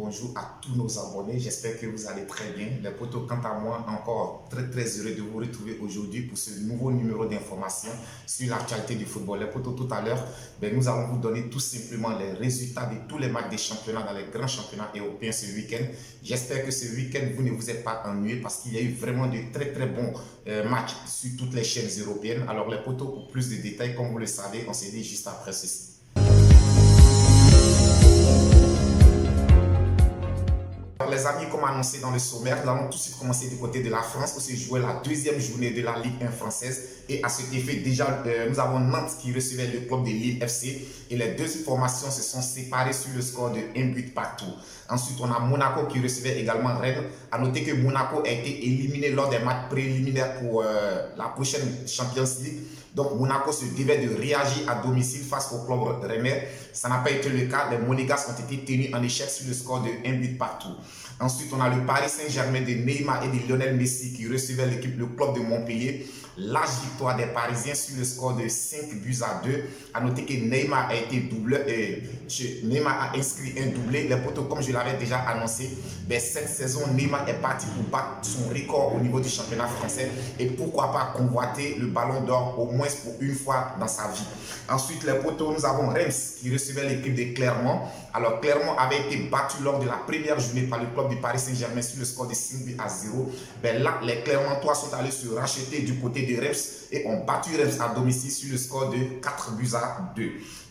bonjour à tous nos abonnés. J'espère que vous allez très bien. Les potos, quant à moi, encore très heureux de vous retrouver aujourd'hui pour ce nouveau numéro d'information sur l'actualité du football. Les potos, tout à l'heure, nous allons vous donner tout simplement les résultats de tous les matchs des championnats dans les grands championnats européens ce week-end. J'espère que ce week-end, vous ne vous êtes pas ennuyés parce qu'il y a eu vraiment de très bons matchs sur toutes les chaînes européennes. Alors les potos, pour plus de détails, comme vous le savez, on se dit juste après ceci. Alors les amis, comme annoncé dans le sommaire, nous allons tout de suite commencer du côté de la France où se jouait la deuxième journée de la Ligue 1 française. Et à cet effet, déjà, nous avons Nantes qui recevait le club de Lille FC. Et les deux formations se sont séparées sur le score de 1 but partout. Ensuite, on a Monaco qui recevait également Rennes. À noter que Monaco a été éliminé lors des matchs préliminaires pour la prochaine Champions League. Donc, Monaco se devait de réagir à domicile face au club rennais. Ça n'a pas été le cas. Les Monégasques ont été tenus en échec sur le score de 1 but partout. Ensuite, on a le Paris Saint-Germain de Neymar et de Lionel Messi qui recevait le club de Montpellier. Large victoire des Parisiens sur le score de 5 buts à 2. À noter que Neymar a été doublé. Neymar a inscrit un doublé. Les potos, comme je l'avais déjà annoncé, cette saison, Neymar est parti pour battre son record au niveau du championnat français. Et pourquoi pas convoiter le ballon d'or au moins pour une fois dans sa vie. Ensuite, les potos, nous avons Reims qui recevait l'équipe de Clermont. Alors, Clermont avait été battu lors de la première journée par le club du Paris Saint-Germain sur le score de 5 buts à 0. Là, les Clermontois sont allés se racheter du côté de Reims et ont battu Reims à domicile sur le score de 4 buts à 2.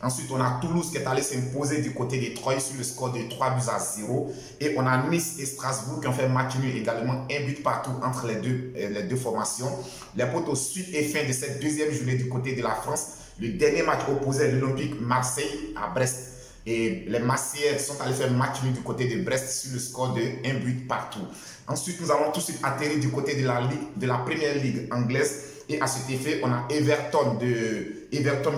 Ensuite, on a Toulouse qui est allé s'imposer du côté de Troyes sur le score de 3 buts à 0. Et on a Nice et Strasbourg qui ont fait match nul également, un but partout entre les deux formations. Les potos, suite et fin de cette deuxième journée du côté de la France, le dernier match opposait l'Olympique Marseille à Brest. Et les Marseillais sont allés faire match nul du côté de Brest sur le score de 1 but partout. Ensuite, nous allons tout de suite atterrir du côté de la première ligue anglaise. Et à cet effet, on a Everton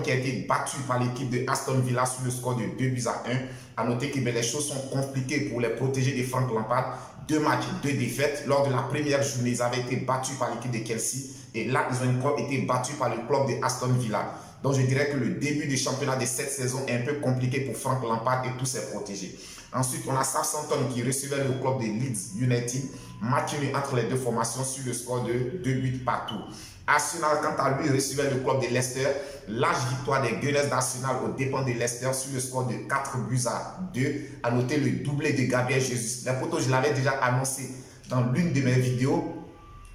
qui a été battu par l'équipe de Aston Villa sur le score de 2 buts à 1. À noter que les choses sont compliquées pour les protéger de Frank Lampard. 2 matchs, 2 défaites. Lors de la première journée, ils avaient été battus par l'équipe de Chelsea. Et là, ils ont encore été battus par le club de Aston Villa. Donc, je dirais que le début du championnat de cette saison est un peu compliqué pour Frank Lampard et tous ses protégés. Ensuite, on a Southampton qui recevait le club de Leeds United. Match nul entre les deux formations sur le score de 2 buts partout. Arsenal, quant à lui, recevait le club de Leicester. Large victoire des Gunners d'Arsenal aux dépens de Leicester sur le score de 4 buts à 2. À noter le doublé de Gabriel Jesus. Les potos, je l'avais déjà annoncé dans l'une de mes vidéos.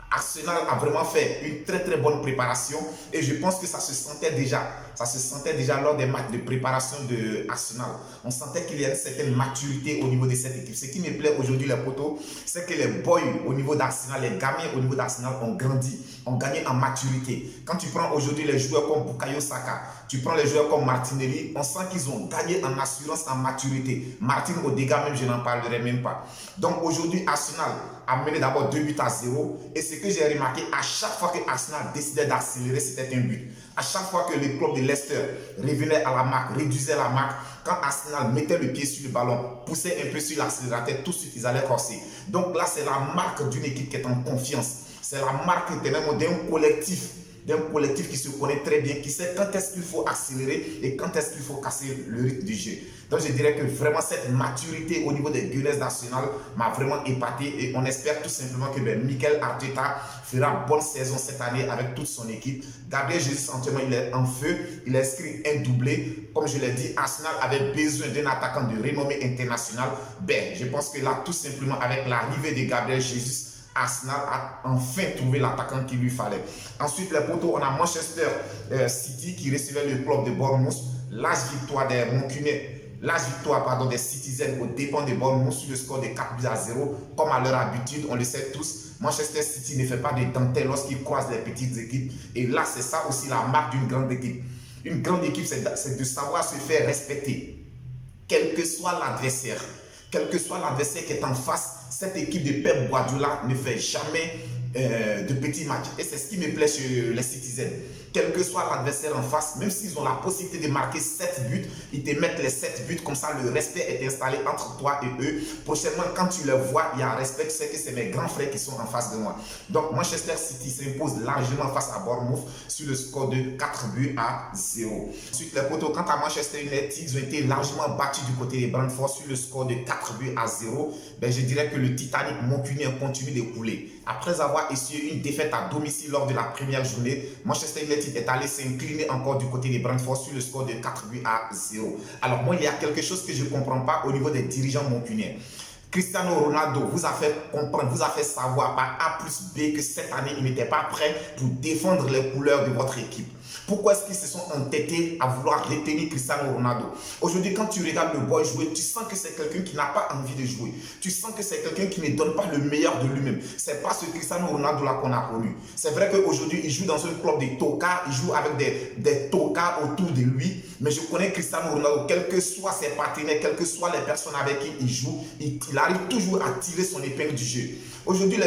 Arsenal a vraiment fait une très bonne préparation et je pense que ça se sentait déjà lors des matchs de préparation de Arsenal. On sentait qu'il y a une certaine maturité au niveau de cette équipe. Ce qui me plaît aujourd'hui les potos, c'est que les boys au niveau d'Arsenal, les gamins au niveau d'Arsenal ont grandi, ont gagné en maturité. Quand tu prends aujourd'hui les joueurs comme Bukayo Saka, tu prends les joueurs comme Martinelli, on sent qu'ils ont gagné en assurance, en maturité. Martin Odegaard même, je n'en parlerai même pas. Donc aujourd'hui, Arsenal a mené d'abord 2 buts à 0. Et ce que j'ai remarqué, à chaque fois que Arsenal décidait d'accélérer, c'était un but. À chaque fois que le club de Leicester revenait à la marque, réduisait la marque, quand Arsenal mettait le pied sur le ballon, poussait un peu sur l'accélérateur, tout de suite ils allaient corser. Donc là, c'est la marque d'une équipe qui est en confiance. C'est la marque d'un collectif qui se connaît très bien, qui sait quand est-ce qu'il faut accélérer et quand est-ce qu'il faut casser le rythme du jeu. Donc je dirais que vraiment cette maturité au niveau des Gunners d'Arsenal m'a vraiment épaté et on espère tout simplement que Mikel Arteta fera bonne saison cette année avec toute son équipe. Gabriel Jesus, il est en feu, il a inscrit un doublé. Comme je l'ai dit, Arsenal avait besoin d'un attaquant de renommée internationale. Je pense que là, tout simplement avec l'arrivée de Gabriel Jesus, Arsenal a enfin trouvé l'attaquant qu'il lui fallait. Ensuite, les potos, on a Manchester City qui recevait le club de Bournemouth. Large victoire des Citizens aux dépens de Bournemouth sur le score de 4 buts à 0. Comme à leur habitude, on le sait tous, Manchester City ne fait pas de dentelle lorsqu'il croise les petites équipes. Et là, c'est ça aussi la marque d'une grande équipe. Une grande équipe, c'est de savoir se faire respecter, quel que soit l'adversaire. Quel que soit l'adversaire qui est en face, cette équipe de Pep Guardiola ne fait jamais de petits matchs. Et c'est ce qui me plaît chez les Citizens. quel que soit l'adversaire en face, même s'ils ont la possibilité de marquer 7 buts, ils te mettent les 7 buts, comme ça le respect est installé entre toi et eux. Prochainement, quand tu les vois, il y a un respect, tu sais que c'est mes grands frères qui sont en face de moi. Donc Manchester City s'impose largement face à Bournemouth sur le score de 4 buts à 0. Ensuite, les potos, quant à Manchester United, ils ont été largement battus du côté des Brentford sur le score de 4 buts à 0. Ben, je dirais que le Titanic moncunien continue de couler. Après avoir essuyé une défaite à domicile lors de la première journée, Manchester United est allé s'incliner encore du côté des Brentford sur le score de 4 buts à 0. Alors moi, il y a quelque chose que je ne comprends pas au niveau des dirigeants moncuniens. Cristiano Ronaldo vous a fait comprendre, vous a fait savoir par A plus B que cette année, il n'était pas prêt pour défendre les couleurs de votre équipe. Pourquoi est-ce qu'ils se sont entêtés à vouloir retenir Cristiano Ronaldo? Aujourd'hui, quand tu regardes le boy jouer, tu sens que c'est quelqu'un qui n'a pas envie de jouer. Tu sens que c'est quelqu'un qui ne donne pas le meilleur de lui-même. C'est pas ce Cristiano Ronaldo-là qu'on a connu. C'est vrai qu'aujourd'hui, il joue dans un club de tocards, il joue avec des tocards autour de lui. Mais je connais Cristiano Ronaldo, quels que soient ses partenaires, quelles que soient les personnes avec qui il joue, il arrive toujours à tirer son épingle du jeu. Aujourd'hui,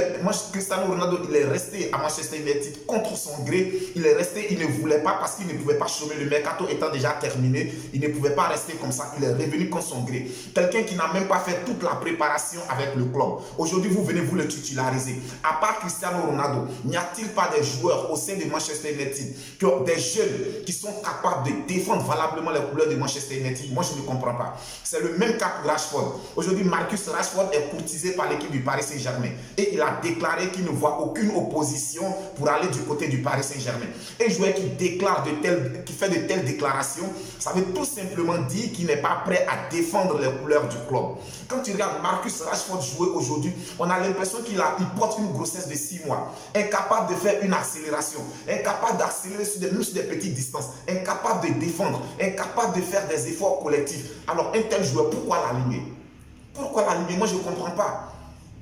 Cristiano Ronaldo, il est resté à Manchester United contre son gré. Il est resté, il ne voulait pas parce qu'il ne pouvait pas chômer. Le mercato étant déjà terminé, il ne pouvait pas rester comme ça. Il est revenu contre son gré. Quelqu'un qui n'a même pas fait toute la préparation avec le club. Aujourd'hui, vous venez vous le titulariser. À part Cristiano Ronaldo, n'y a-t-il pas des joueurs au sein de Manchester United, des jeunes qui sont capables de défendre valablement les couleurs de Manchester United? Moi, je ne comprends pas. C'est le même cas pour Rashford. Aujourd'hui, Marcus Rashford est courtisé par l'équipe du Paris Saint-Germain. Et il a déclaré qu'il ne voit aucune opposition pour aller du côté du Paris Saint-Germain. Un joueur qui fait de telles déclarations, ça veut tout simplement dire qu'il n'est pas prêt à défendre les couleurs du club. Quand tu regardes Marcus Rashford jouer aujourd'hui, on a l'impression qu'il porte une grossesse de 6 mois. Incapable de faire une accélération, incapable d'accélérer même sur des petites distances, incapable de défendre, incapable de faire des efforts collectifs. Alors un tel joueur, pourquoi l'aligner? Pourquoi l'aligner? Moi je ne comprends pas.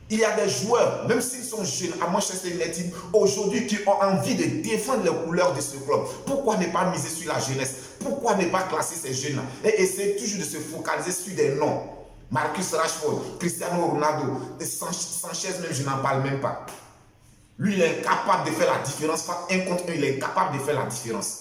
Il y a des joueurs, même s'ils sont jeunes à Manchester United, aujourd'hui qui ont envie de défendre les couleurs de ce club. Pourquoi ne pas miser sur la jeunesse? Pourquoi ne pas classer ces jeunes-là et essayer toujours de se focaliser sur des noms? Marcus Rashford, Cristiano Ronaldo, Sanchez même, je n'en parle même pas. Lui, il est incapable de faire la différence. Un contre un, il est incapable de faire la différence.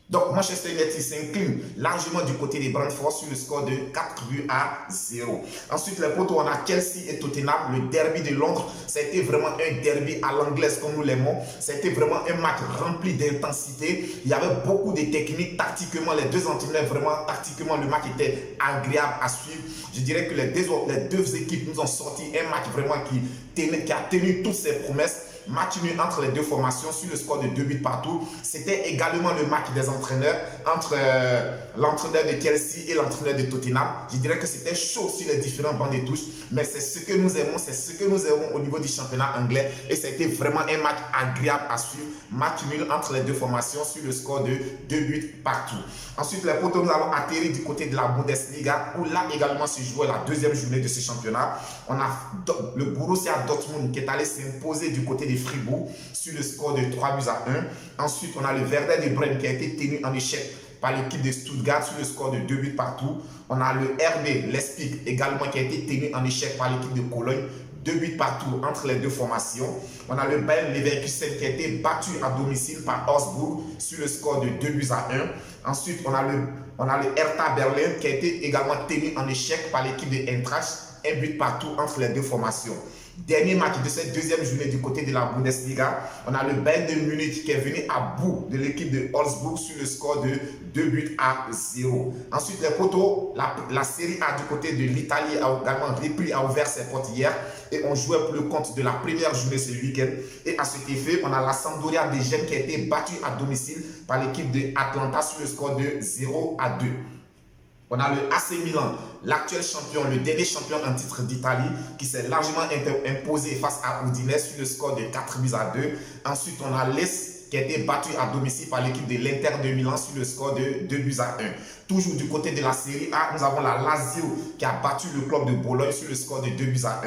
Donc, Manchester United s'incline largement du côté des Brentford sur le score de 4 buts à 0. Ensuite, les potos, on a Chelsea et Tottenham, le derby de Londres. Ça a été vraiment un derby à l'anglaise, comme nous l'aimons. Ça a été vraiment un match rempli d'intensité. Il y avait beaucoup de techniques. Tactiquement, les deux entraîneurs, vraiment, tactiquement, le match était agréable à suivre. Je dirais que les deux équipes nous ont sorti un match vraiment qui a tenu toutes ses promesses. Match nul entre les deux formations sur le score de 2 buts partout. C'était également le match des entraîneurs entre l'entraîneur de Chelsea et l'entraîneur de Tottenham. Je dirais que c'était chaud sur les différents bancs de touche, mais c'est ce que nous aimons, c'est ce que nous aimons au niveau du championnat anglais et c'était vraiment un match agréable à suivre. Match nul entre les deux formations sur le score de 2 buts partout. Ensuite, les potos, nous allons atterrir du côté de la Bundesliga où là également se jouait la deuxième journée de ce championnat. On a le Borussia Dortmund qui est allé s'imposer du côté de Fribourg sur le score de 3 buts à 1. Ensuite, on a le Werder de Brême qui a été tenu en échec par l'équipe de Stuttgart sur le score de 2 buts partout. On a le RB Leipzig également qui a été tenu en échec par l'équipe de Cologne. 2 buts partout entre les deux formations. On a le Bayer Leverkusen qui a été battu à domicile par Augsburg sur le score de 2 buts à 1. Ensuite, on a le Hertha Berlin qui a été également tenu en échec par l'équipe de Eintracht. 1 but partout entre les deux formations. Dernier match de cette deuxième journée du côté de la Bundesliga, on a le Bayern de Munich qui est venu à bout de l'équipe de Augsburg sur le score de 2 buts à 0. Ensuite, les potos, la Série A du côté de l'Italie a également repris, a ouvert ses portes hier et on jouait pour le compte de la première journée ce week-end. Et à cet effet, on a la Sampdoria de Gênes qui a été battue à domicile par l'équipe de Atlanta sur le score de 0 à 2. On a le AC Milan, l'actuel champion, le dernier champion en titre d'Italie, qui s'est largement imposé face à Udinese sur le score de 4 buts à 2. Ensuite, on a l'Est qui a été battu à domicile par l'équipe de l'Inter de Milan sur le score de 2 buts à 1. Toujours du côté de la Série A, nous avons la Lazio qui a battu le club de Bologne sur le score de 2 buts à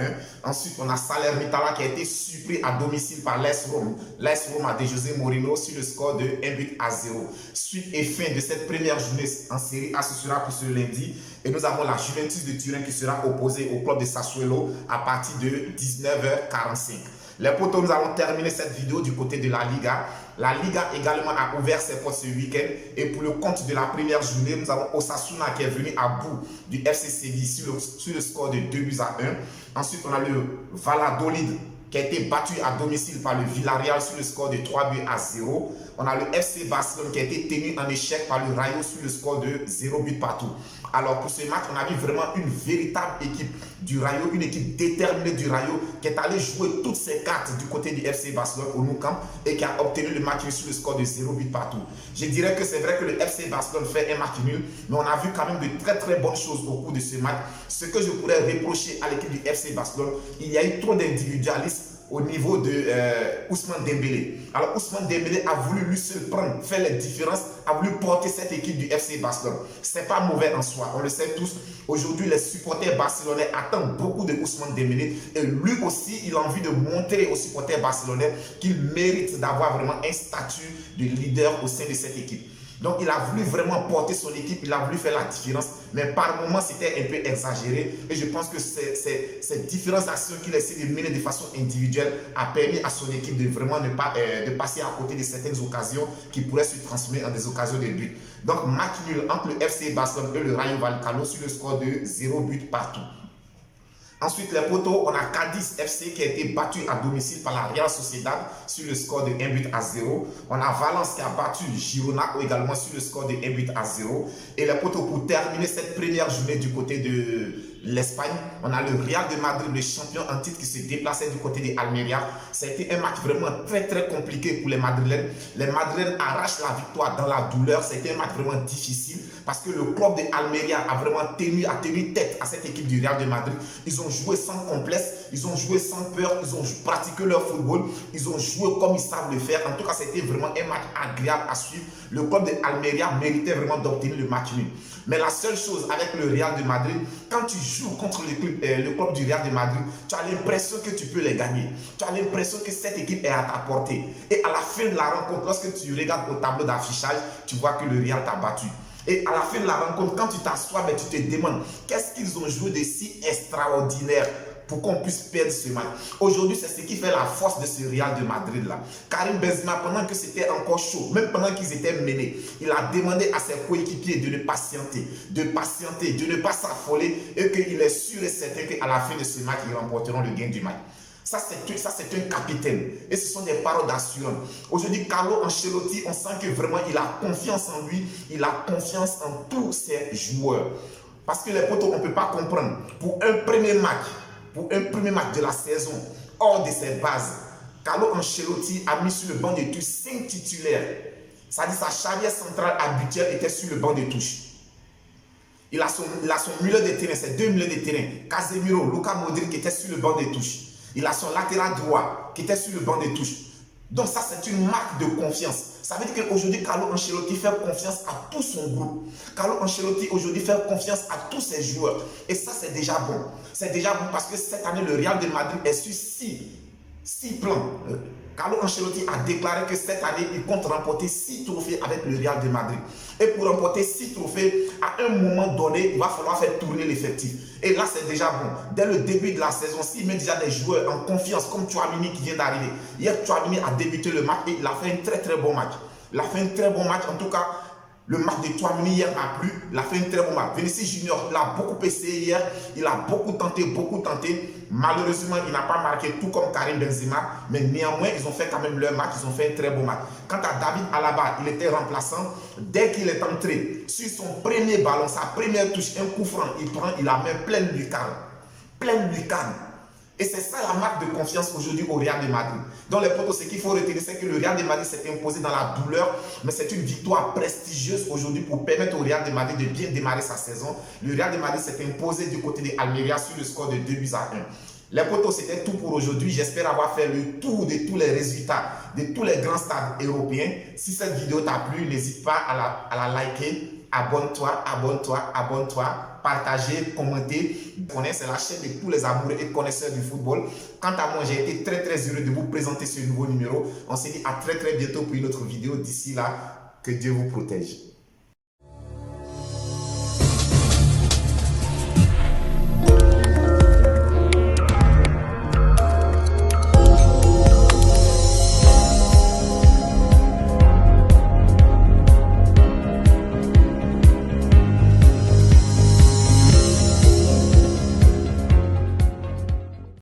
1. Ensuite, on a Salernitana qui a été surpris à domicile par l'AS Rome. L'AS Rome de José Mourinho sur le score de 1 but à 0. Suite et fin de cette première journée en Série A, ce sera pour ce lundi. Et nous avons la Juventus de Turin qui sera opposée au club de Sassuolo à partir de 19h45. Les potos, nous allons terminer cette vidéo du côté de la Liga La Liga également a ouvert ses portes ce week-end. Et pour le compte de la première journée, nous avons Osasuna qui est venu à bout du FC Séville sur le score de 2-1. Ensuite, on a le Valladolid qui a été battu à domicile par le Villarreal sur le score de 3-0. On a le FC Barcelone qui a été tenu en échec par le Rayo sur le score de 0 but partout. Alors pour ce match, on a vu vraiment une véritable équipe du Rayo, une équipe déterminée du Rayo qui est allée jouer toutes ses cartes du côté du FC Barcelone au Nou Camp et qui a obtenu le match sur le score de 0 but partout. Je dirais que c'est vrai que le FC Barcelone fait un match nul, mais on a vu quand même de très bonnes choses au cours de ce match. Ce que je pourrais reprocher à l'équipe du FC Barcelone, il y a eu trop d'individualisme au niveau de Ousmane Dembélé. Alors Ousmane Dembélé a voulu lui seul prendre, faire les différences, a voulu porter cette équipe du FC Barcelone. C'est pas mauvais en soi, on le sait tous. Aujourd'hui, les supporters barcelonais attendent beaucoup de Ousmane Dembélé et lui aussi, il a envie de montrer aux supporters barcelonais qu'il mérite d'avoir vraiment un statut de leader au sein de cette équipe. Donc, il a voulu vraiment porter son équipe, il a voulu faire la différence, mais par moments, c'était un peu exagéré. Et je pense que ces différentes actions qu'il a essayé de mener de façon individuelle a permis à son équipe de vraiment ne pas de passer à côté de certaines occasions qui pourraient se transformer en des occasions de but. Donc, match nul entre le FC Barcelone et le Rayo Vallecano sur le score de 0 but partout. Ensuite, les poteaux, on a Cadiz FC qui a été battu à domicile par la Real Sociedad sur le score de 1-0. On a Valence qui a battu Girona également sur le score de 1-0. Et les poteaux, pour terminer cette première journée du côté de l'Espagne, on a le Real de Madrid, le champion en titre, qui se déplaçait du côté de Almeria. Ça a été un match vraiment très compliqué pour les Madrilènes. Les Madrilènes arrachent la victoire dans la douleur. C'était un match vraiment difficile parce que le club de Almeria a vraiment tenu tête à cette équipe du Real de Madrid. Ils ont joué sans complexe, ils ont joué sans peur, ils ont pratiqué leur football, ils ont joué comme ils savent le faire. En tout cas, c'était vraiment un match agréable à suivre. Le club de Almeria méritait vraiment d'obtenir le match nul. Mais la seule chose avec le Real de Madrid, quand tu joues contre le club du Real de Madrid, tu as l'impression que tu peux les gagner. Tu as l'impression que cette équipe est à ta portée. Et à la fin de la rencontre, lorsque tu regardes au tableau d'affichage, tu vois que le Real t'a battu. Et à la fin de la rencontre, quand tu t'assois, tu te demandes qu'est-ce qu'ils ont joué de si extraordinaire pour qu'on puisse perdre ce match. Aujourd'hui, c'est ce qui fait la force de ce Real de Madrid-là. Karim Benzema, pendant que c'était encore chaud, même pendant qu'ils étaient menés, il a demandé à ses coéquipiers de patienter, de ne pas s'affoler et qu'il est sûr et certain qu'à la fin de ce match, ils remporteront le gain du match. Ça, c'est un capitaine. Et ce sont des paroles d'assurance. Aujourd'hui, Carlo Ancelotti, on sent que vraiment, il a confiance en lui. Il a confiance en tous ses joueurs. Parce que les potos, on ne peut pas comprendre. Pour un premier match de la saison, hors de ses bases, Carlo Ancelotti a mis sur le banc de touche 5 titulaires. C'est-à-dire sa charnière centrale habituelle était sur le banc de touche. Il a son milieu de terrain, ses deux milieux de terrain, Casemiro, Luka Modric qui était sur le banc de touche. Il a son latéral droit qui était sur le banc de touche. Donc ça, c'est une marque de confiance. Ça veut dire qu'aujourd'hui, Carlo Ancelotti fait confiance à tout son groupe. Carlo Ancelotti aujourd'hui fait confiance à tous ses joueurs. Et ça, c'est déjà bon. C'est déjà bon parce que cette année, le Real de Madrid est sur 6 plans. Carlo Ancelotti a déclaré que cette année, il compte remporter 6 trophées avec le Real de Madrid. Et pour remporter 6 trophées, à un moment donné, il va falloir faire tourner l'effectif. Et là, c'est déjà bon. Dès le début de la saison, s'il met déjà des joueurs en confiance, comme Tchouaméni qui vient d'arriver. Hier, Tchouaméni a débuté le match et il a fait un très bon match. Il a fait un très bon match. En tout cas, le match de Tchouaméni hier m'a plu. Il a fait un très bon match. Vinicius Junior, il a beaucoup essayé hier. Il a beaucoup tenté. Malheureusement, il n'a pas marqué tout comme Karim Benzema. Mais néanmoins, ils ont fait quand même leur match. Ils ont fait un très bon match. Quant à David Alaba, il était remplaçant. Dès qu'il est entré sur son premier ballon, sa première touche, un coup franc, il a mis pleine lucarne. Et c'est ça la marque de confiance aujourd'hui au Real de Madrid. Dans les potos, ce qu'il faut retenir, c'est que le Real de Madrid s'est imposé dans la douleur, mais c'est une victoire prestigieuse aujourd'hui pour permettre au Real de Madrid de bien démarrer sa saison. Le Real de Madrid s'est imposé du côté de Almeria sur le score de 2-1. Les potos, c'était tout pour aujourd'hui. J'espère avoir fait le tour de tous les résultats de tous les grands stades européens. Si cette vidéo t'a plu, n'hésite pas à la liker. Abonne-toi, partagez, commentez. C'est la chaîne de tous les amoureux et connaisseurs du football. Quant à moi, j'ai été très heureux de vous présenter ce nouveau numéro. On se dit à très bientôt pour une autre vidéo. D'ici là, que Dieu vous protège.